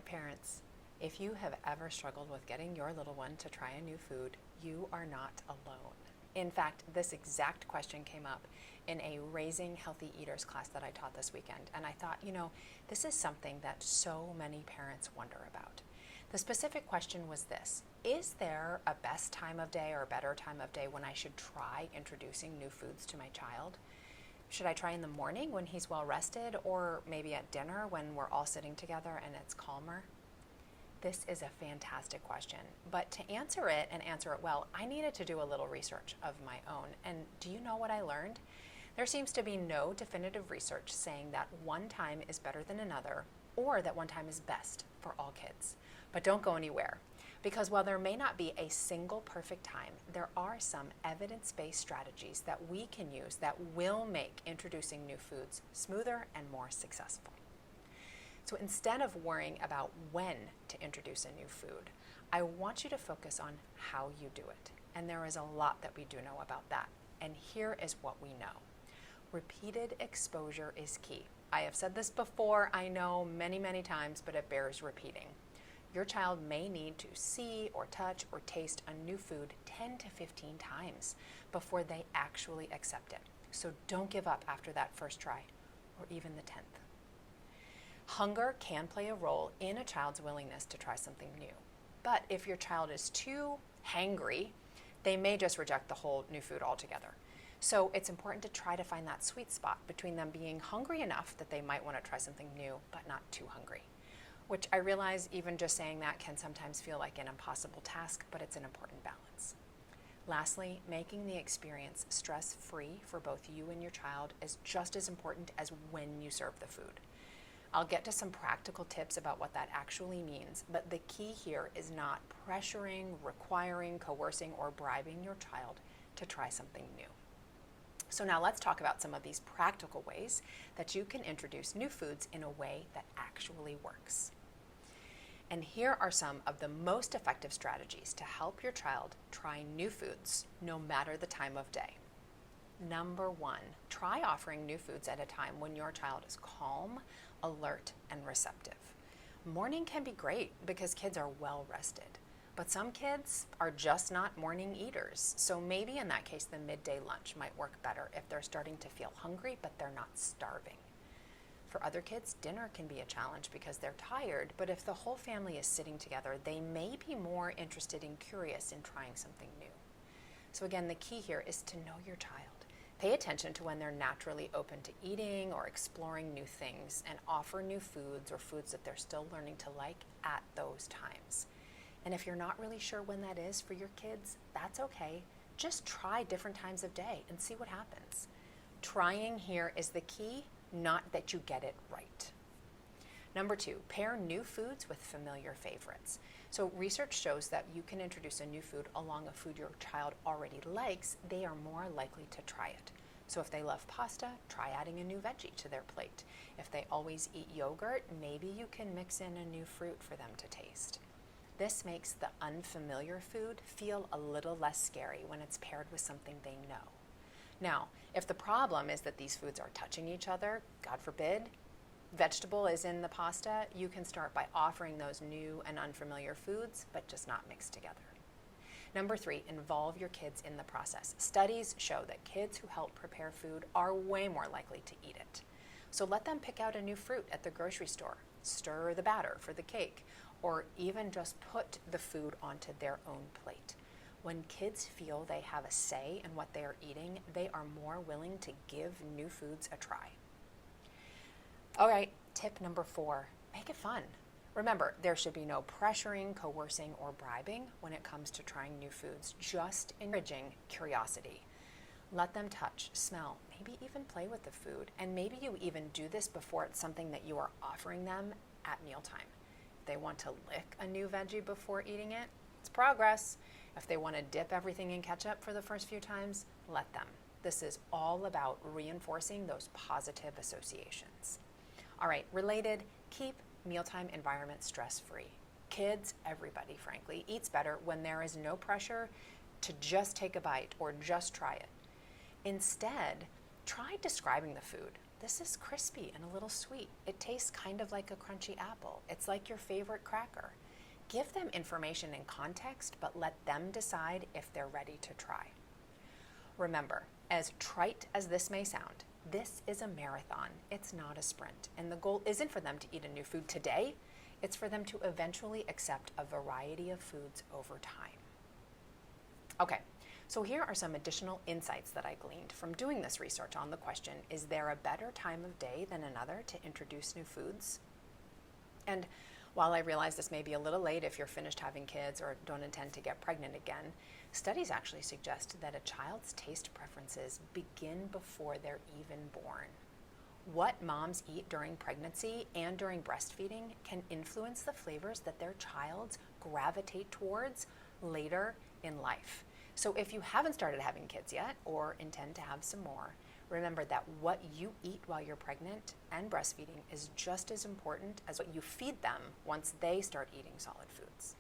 Parents, if you have ever struggled with getting your little one to try a new food, you are not alone. In fact, this exact question came up in a Raising Healthy Eaters class that I taught this weekend, and I thought, this is something that so many parents wonder about. The specific question was this: is there a best time of day or a better time of day when I should try introducing new foods to my child? Should I try in the morning when he's well rested, or maybe at dinner when we're all sitting together and it's calmer? This is a fantastic question, but to answer it and answer it well, I needed to do a little research of my own. And do you know what I learned? There seems to be no definitive research saying that one time is better than another, or that one time is best for all kids. But don't go anywhere, because while there may not be a single perfect time, there are some evidence-based strategies that we can use that will make introducing new foods smoother and more successful. So instead of worrying about when to introduce a new food, I want you to focus on how you do it. And there is a lot that we do know about that. And here is what we know. Repeated exposure is key. I have said this before, I know, many, many times, but it bears repeating. Your child may need to see or touch or taste a new food 10 to 15 times before they actually accept it. So don't give up after that first try, or even the 10th. Hunger can play a role in a child's willingness to try something new. But if your child is too hangry, they may just reject the whole new food altogether. So it's important to try to find that sweet spot between them being hungry enough that they might want to try something new, but not too hungry. Which I realize even just saying that can sometimes feel like an impossible task, but it's an important balance. Lastly, making the experience stress-free for both you and your child is just as important as when you serve the food. I'll get to some practical tips about what that actually means, but the key here is not pressuring, requiring, coercing, or bribing your child to try something new. So now let's talk about some of these practical ways that you can introduce new foods in a way that actually works. And here are some of the most effective strategies to help your child try new foods, no matter the time of day. Number 1, try offering new foods at a time when your child is calm, alert, and receptive. Morning can be great because kids are well rested, but some kids are just not morning eaters. So maybe in that case, the midday lunch might work better if they're starting to feel hungry, but they're not starving. For other kids, dinner can be a challenge because they're tired, but if the whole family is sitting together, they may be more interested and curious in trying something new. So again, the key here is to know your child. Pay attention to when they're naturally open to eating or exploring new things, and offer new foods or foods that they're still learning to like at those times. And if you're not really sure when that is for your kids, that's okay. Just try different times of day and see what happens. Trying here is the key, not that you get it right. Number 2, pair new foods with familiar favorites. So research shows that you can introduce a new food along a food your child already likes, they are more likely to try it. So if they love pasta, try adding a new veggie to their plate. If they always eat yogurt, maybe you can mix in a new fruit for them to taste. This makes the unfamiliar food feel a little less scary when it's paired with something they know. Now, if the problem is that these foods are touching each other, God forbid, vegetable is in the pasta, you can start by offering those new and unfamiliar foods, but just not mixed together. Number 3, involve your kids in the process. Studies show that kids who help prepare food are way more likely to eat it. So let them pick out a new fruit at the grocery store, stir the batter for the cake, or even just put the food onto their own plate. When kids feel they have a say in what they are eating, they are more willing to give new foods a try. All right, tip number 4, make it fun. Remember, there should be no pressuring, coercing, or bribing when it comes to trying new foods, just encouraging curiosity. Let them touch, smell, maybe even play with the food, and maybe you even do this before it's something that you are offering them at mealtime. If they want to lick a new veggie before eating it, it's progress. If they want to dip everything in ketchup for the first few times, let them. This is all about reinforcing those positive associations. All right, related, keep mealtime environment stress-free. Kids, everybody frankly, eats better when there is no pressure to just take a bite or just try it. Instead, try describing the food. This is crispy and a little sweet. It tastes kind of like a crunchy apple. It's like your favorite cracker. Give them information and context, but let them decide if they're ready to try. Remember, as trite as this may sound, this is a marathon. It's not a sprint. And the goal isn't for them to eat a new food today. It's for them to eventually accept a variety of foods over time. Okay, so here are some additional insights that I gleaned from doing this research on the question, is there a better time of day than another to introduce new foods? And while I realize this may be a little late if you're finished having kids or don't intend to get pregnant again, studies actually suggest that a child's taste preferences begin before they're even born. What moms eat during pregnancy and during breastfeeding can influence the flavors that their child gravitate towards later in life. So if you haven't started having kids yet or intend to have some more, remember that what you eat while you're pregnant and breastfeeding is just as important as what you feed them once they start eating solid foods.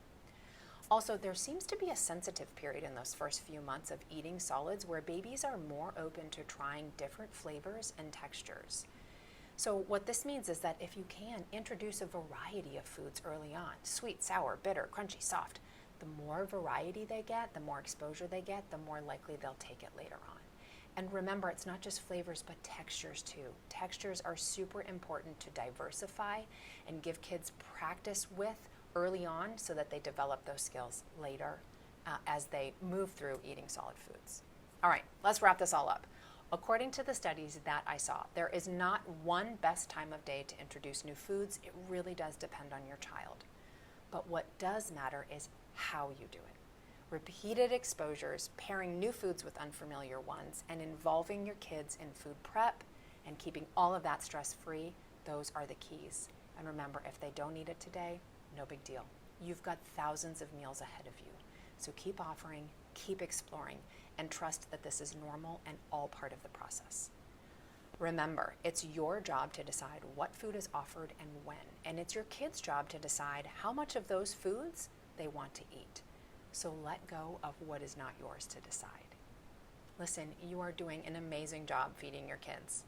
Also, there seems to be a sensitive period in those first few months of eating solids where babies are more open to trying different flavors and textures. So what this means is that if you can, introduce a variety of foods early on, sweet, sour, bitter, crunchy, soft. The more variety they get, the more exposure they get, the more likely they'll take it later on. And remember, it's not just flavors, but textures too. Textures are super important to diversify and give kids practice with early on so that they develop those skills later as they move through eating solid foods. All right, let's wrap this all up. According to the studies that I saw, there is not one best time of day to introduce new foods. It really does depend on your child. But what does matter is how you do it. Repeated exposures, pairing new foods with unfamiliar ones, and involving your kids in food prep and keeping all of that stress-free, those are the keys. And remember, if they don't eat it today, no big deal. You've got thousands of meals ahead of you. So keep offering, keep exploring, and trust that this is normal and all part of the process. Remember, it's your job to decide what food is offered and when, and it's your kids' job to decide how much of those foods they want to eat. So let go of what is not yours to decide. Listen, you are doing an amazing job feeding your kids.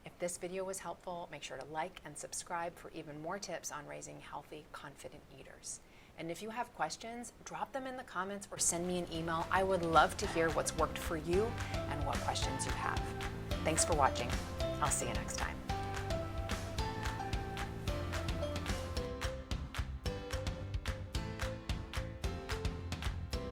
If this video was helpful, make sure to like and subscribe for even more tips on raising healthy, confident eaters. And if you have questions, drop them in the comments or send me an email. I would love to hear what's worked for you and what questions you have. Thanks for watching. I'll see you next time.